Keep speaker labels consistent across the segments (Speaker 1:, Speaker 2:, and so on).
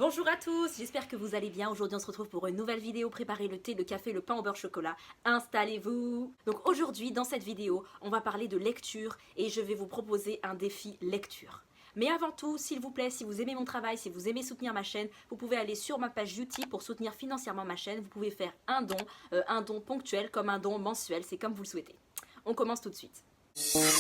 Speaker 1: Bonjour à tous, j'espère que vous allez bien. Aujourd'hui on se retrouve pour une nouvelle vidéo. Préparez le thé, le café, le pain au beurre chocolat. Installez-vous. Donc aujourd'hui dans cette vidéo, on va parler de lecture et je vais vous proposer un défi lecture. Mais avant tout, s'il vous plaît, si vous aimez mon travail, si vous aimez soutenir ma chaîne, vous pouvez aller sur ma page Utip pour soutenir financièrement ma chaîne. Vous pouvez faire un don ponctuel comme un don mensuel, c'est comme vous le souhaitez. On commence tout de suite.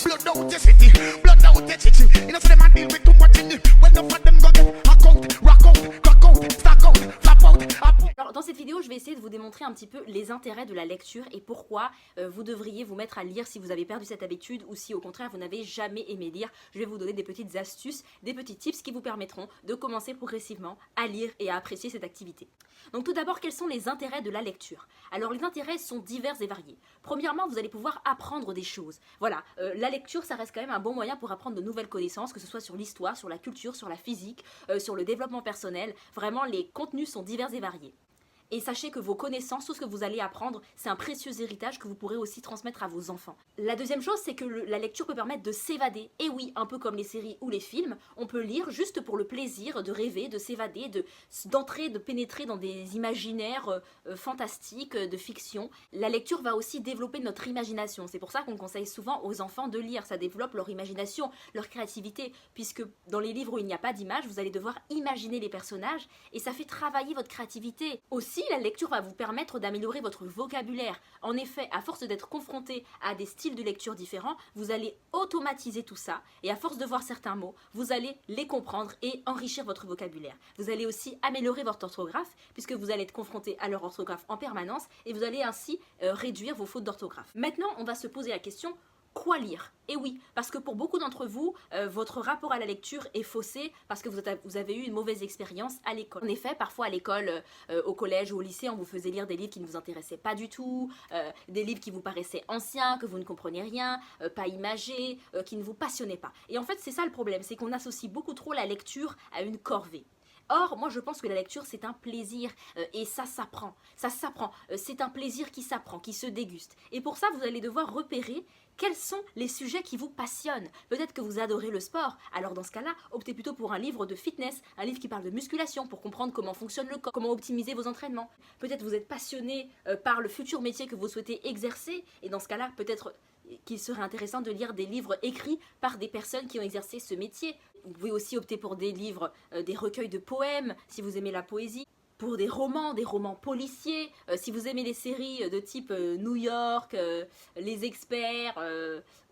Speaker 2: Blood out your city, blood out your city. You know, so them a deal with too much in it. When the fat them go get hack out, rock out, crack out, stack out, flap out, up.
Speaker 1: Alors dans cette vidéo, je vais essayer de vous démontrer un petit peu les intérêts de la lecture et pourquoi vous devriez vous mettre à lire si vous avez perdu cette habitude ou si au contraire vous n'avez jamais aimé lire. Je vais vous donner des petites astuces, des petits tips qui vous permettront de commencer progressivement à lire et à apprécier cette activité. Donc tout d'abord, quels sont les intérêts de la lecture? Alors les intérêts sont divers et variés. Premièrement, vous allez pouvoir apprendre des choses. Voilà, la lecture, ça reste quand même un bon moyen pour apprendre de nouvelles connaissances, que ce soit sur l'histoire, sur la culture, sur la physique, sur le développement personnel. Vraiment, les contenus sont divers et variés. Et sachez que vos connaissances, tout ce que vous allez apprendre, c'est un précieux héritage que vous pourrez aussi transmettre à vos enfants. La deuxième chose, c'est que la lecture peut permettre de s'évader. Et oui, un peu comme les séries ou les films, on peut lire juste pour le plaisir de rêver, de s'évader, d'entrer, de pénétrer dans des imaginaires fantastiques, de fiction. La lecture va aussi développer notre imagination. C'est pour ça qu'on conseille souvent aux enfants de lire. Ça développe leur imagination, leur créativité, puisque dans les livres où il n'y a pas d'image, vous allez devoir imaginer les personnages et ça fait travailler votre créativité. Aussi, la lecture va vous permettre d'améliorer votre vocabulaire. En effet, à force d'être confronté à des styles de lecture différents, vous allez automatiser tout ça et à force de voir certains mots, vous allez les comprendre et enrichir votre vocabulaire. Vous allez aussi améliorer votre orthographe puisque vous allez être confronté à leur orthographe en permanence et vous allez ainsi réduire vos fautes d'orthographe. Maintenant, on va se poser la question: quoi lire? Et oui, parce que pour beaucoup d'entre vous, votre rapport à la lecture est faussé parce que vous avez eu une mauvaise expérience à l'école. En effet, parfois à l'école, au collège ou au lycée, on vous faisait lire des livres qui ne vous intéressaient pas du tout, des livres qui vous paraissaient anciens, que vous ne compreniez rien, pas imagés, qui ne vous passionnaient pas. Et en fait, c'est ça le problème, c'est qu'on associe beaucoup trop la lecture à une corvée. Or, moi je pense que la lecture c'est un plaisir et ça s'apprend, c'est un plaisir qui s'apprend, qui se déguste. Et pour ça vous allez devoir repérer quels sont les sujets qui vous passionnent. Peut-être que vous adorez le sport, alors dans ce cas-là, optez plutôt pour un livre de fitness, un livre qui parle de musculation pour comprendre comment fonctionne le corps, comment optimiser vos entraînements. Peut-être vous êtes passionné par le futur métier que vous souhaitez exercer, et dans ce cas-là, peut-être qu'il serait intéressant de lire des livres écrits par des personnes qui ont exercé ce métier. Vous pouvez aussi opter pour des livres, des recueils de poèmes, si vous aimez la poésie, pour des romans policiers, si vous aimez les séries de type New York, Les Experts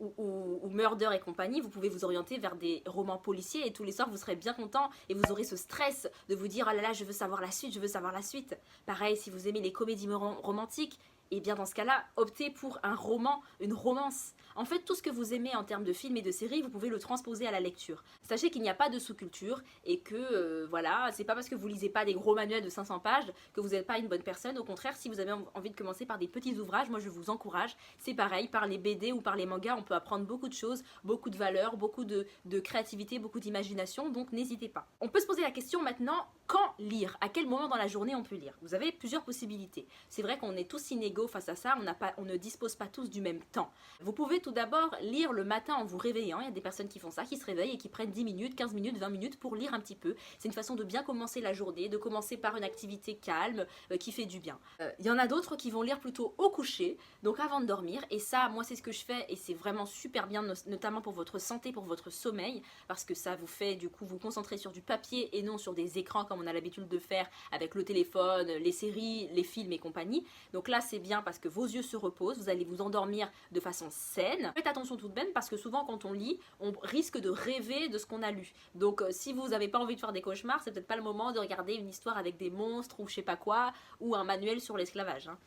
Speaker 1: ou Murder et compagnie, vous pouvez vous orienter vers des romans policiers et tous les soirs vous serez bien content et vous aurez ce stress de vous dire « Oh là là, je veux savoir la suite, je veux savoir la suite ». Pareil, si vous aimez les comédies romantiques, et bien dans ce cas-là, optez pour un roman, une romance. En fait, tout ce que vous aimez en termes de films et de séries, vous pouvez le transposer à la lecture. Sachez qu'il n'y a pas de sous-culture et que, voilà, c'est pas parce que vous lisez pas des gros manuels de 500 pages que vous n'êtes pas une bonne personne. Au contraire, si vous avez envie de commencer par des petits ouvrages, moi je vous encourage. C'est pareil, par les BD ou par les mangas, on peut apprendre beaucoup de choses, beaucoup de valeurs, beaucoup de créativité, beaucoup d'imagination, donc n'hésitez pas. On peut se poser la question maintenant, quand lire? À quel moment dans la journée on peut lire? Vous avez plusieurs possibilités. C'est vrai qu'on est tous inégaux face à ça, on ne dispose pas tous du même temps. Vous pouvez tout d'abord lire le matin en vous réveillant. Il y a des personnes qui font ça, qui se réveillent et qui prennent 10 minutes, 15 minutes, 20 minutes pour lire un petit peu. C'est une façon de bien commencer la journée, de commencer par une activité calme qui fait du bien. Il y en a d'autres qui vont lire plutôt au coucher, donc avant de dormir. Et ça, moi c'est ce que je fais et c'est vraiment super bien, notamment pour votre santé, pour votre sommeil, parce que ça vous fait du coup vous concentrer sur du papier et non sur des écrans comme on a l'habitude de faire avec le téléphone, les séries, les films et compagnie. Donc là c'est bien parce que vos yeux se reposent, vous allez vous endormir de façon saine. Faites attention tout de même parce que souvent quand on lit, on risque de rêver de ce qu'on a lu. Donc si vous n'avez pas envie de faire des cauchemars, c'est peut-être pas le moment de regarder une histoire avec des monstres ou je sais pas quoi, ou un manuel sur l'esclavage, hein.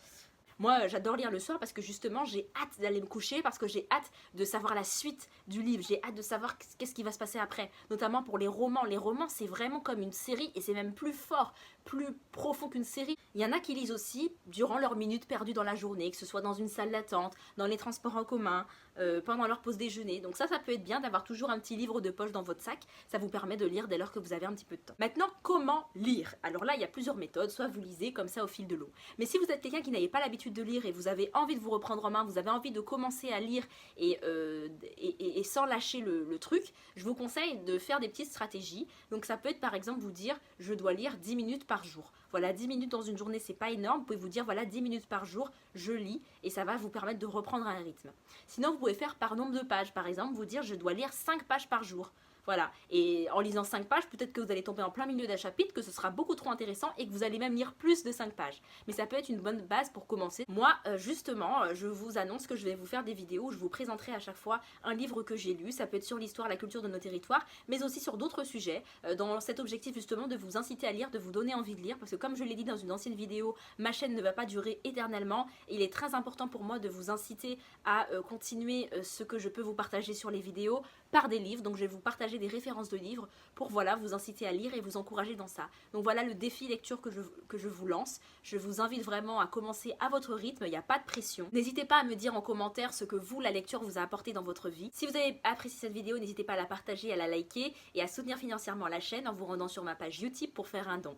Speaker 1: Moi, j'adore lire le soir parce que justement, j'ai hâte d'aller me coucher, parce que j'ai hâte de savoir la suite du livre. J'ai hâte de savoir qu'est-ce qui va se passer après. Notamment pour les romans. Les romans, c'est vraiment comme une série et c'est même plus fort, plus profond qu'une série. Il y en a qui lisent aussi durant leurs minutes perdues dans la journée, que ce soit dans une salle d'attente, dans les transports en commun, pendant leur pause déjeuner. Donc ça peut être bien d'avoir toujours un petit livre de poche dans votre sac. Ça vous permet de lire dès lors que vous avez un petit peu de temps. Maintenant, comment lire? Alors là, il y a plusieurs méthodes. Soit vous lisez comme ça au fil de l'eau. Mais si vous êtes quelqu'un qui n'avait pas l'habitude de lire et vous avez envie de vous reprendre en main, vous avez envie de commencer à lire et sans lâcher le truc, je vous conseille de faire des petites stratégies. Donc ça peut être par exemple vous dire je dois lire 10 minutes par jour. Voilà, 10 minutes dans une journée, c'est pas énorme. Vous pouvez vous dire voilà, 10 minutes par jour, je lis et ça va vous permettre de reprendre un rythme. Sinon, vous pouvez faire par nombre de pages. Par exemple, vous dire je dois lire 5 pages par jour. Voilà, et en lisant 5 pages, peut-être que vous allez tomber en plein milieu d'un chapitre, que ce sera beaucoup trop intéressant et que vous allez même lire plus de 5 pages. Mais ça peut être une bonne base pour commencer. Moi, justement, je vous annonce que je vais vous faire des vidéos où je vous présenterai à chaque fois un livre que j'ai lu. Ça peut être sur l'histoire, la culture de nos territoires, mais aussi sur d'autres sujets, dans cet objectif justement de vous inciter à lire, de vous donner envie de lire, parce que comme je l'ai dit dans une ancienne vidéo, ma chaîne ne va pas durer éternellement. Et il est très important pour moi de vous inciter à continuer ce que je peux vous partager sur les vidéos par des livres. Donc je vais vous partager des références de livres pour voilà vous inciter à lire et vous encourager dans ça. Donc voilà le défi lecture que je vous lance. Je vous invite vraiment à commencer à votre rythme, il n'y a pas de pression. N'hésitez pas à me dire en commentaire ce que vous, la lecture, vous a apporté dans votre vie. Si vous avez apprécié cette vidéo, n'hésitez pas à la partager, à la liker et à soutenir financièrement la chaîne en vous rendant sur ma page Utip pour faire un don.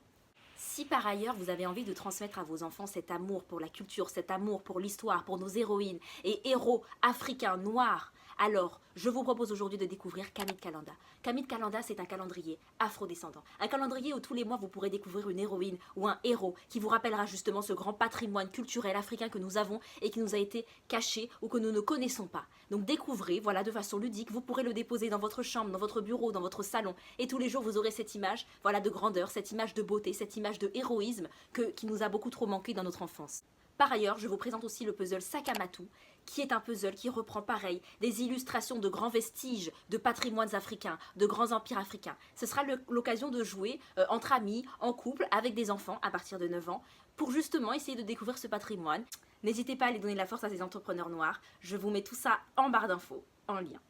Speaker 1: Si par ailleurs vous avez envie de transmettre à vos enfants cet amour pour la culture, cet amour pour l'histoire, pour nos héroïnes et héros africains noirs, alors je vous propose aujourd'hui de découvrir Kamit Kalanda. Kamit Kalanda, c'est un calendrier afrodescendant. Un calendrier où tous les mois vous pourrez découvrir une héroïne ou un héros qui vous rappellera justement ce grand patrimoine culturel africain que nous avons et qui nous a été caché ou que nous ne connaissons pas. Donc découvrez, voilà, de façon ludique, vous pourrez le déposer dans votre chambre, dans votre bureau, dans votre salon et tous les jours vous aurez cette image, voilà, de grandeur, cette image de beauté, cette image de héroïsme qui nous a beaucoup trop manqué dans notre enfance. Par ailleurs, je vous présente aussi le puzzle Sakamatu, qui est un puzzle qui reprend pareil des illustrations de grands vestiges de patrimoines africains, de grands empires africains. Ce sera l'occasion de jouer entre amis, en couple, avec des enfants à partir de 9 ans, pour justement essayer de découvrir ce patrimoine. N'hésitez pas à aller donner de la force à ces entrepreneurs noirs. Je vous mets tout ça en barre d'infos, en lien.